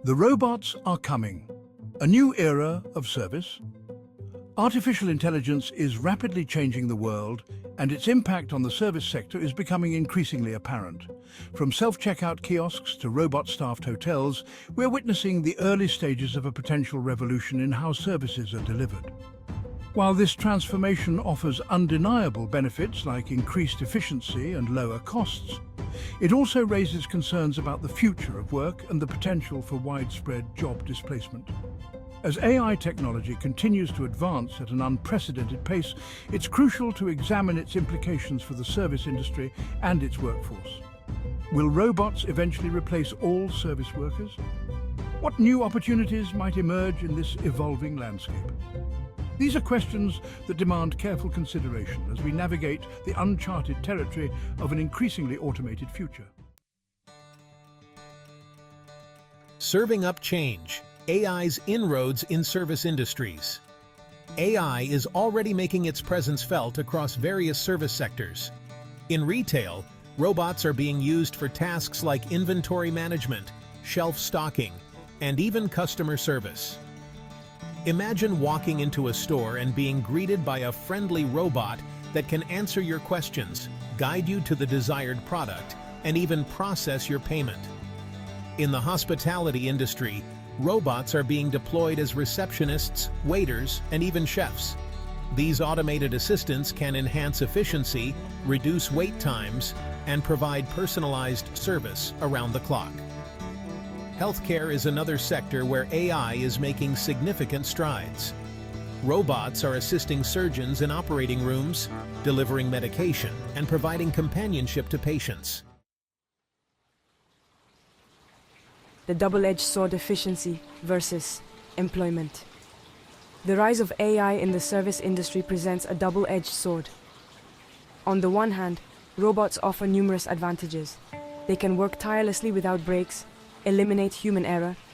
The robots are coming. A new era of service. Artificial intelligence is rapidly changing the world, and its impact on the service sector is becoming increasingly apparent. From self-checkout kiosks to robot-staffed hotels, we're witnessing the early stages of a potential revolution in how services are delivered. While this transformation offers undeniable benefits like increased efficiency and lower costs, it also raises concerns about the future of work and the potential for widespread job displacement. As AI technology continues to advance at an unprecedented pace, it's crucial to examine its implications for the service industry and its workforce. Will robots eventually replace all service workers? What new opportunities might emerge in this evolving landscape? These are questions that demand careful consideration as we navigate the uncharted territory of an increasingly automated future. Serving up change. AI's inroads in service industries. AI is already making its presence felt across various service sectors. In retail, robots are being used for tasks like inventory management, shelf stocking, and even customer service. Imagine walking into a store and being greeted by a friendly robot that can answer your questions, guide you to the desired product, and even process your payment. In the hospitality industry, robots are being deployed as receptionists, waiters, and even chefs. These automated assistants can enhance efficiency, reduce wait times, and provide personalized service around the clock. Healthcare is another sector where AI is making significant strides. Robots are assisting surgeons in operating rooms, delivering medication, and providing companionship to patients. The double-edged sword: efficiency versus employment. The rise of AI in the service industry presents a double-edged sword. On the one hand, robots offer numerous advantages. They can work tirelessly without breaks, eliminate human error,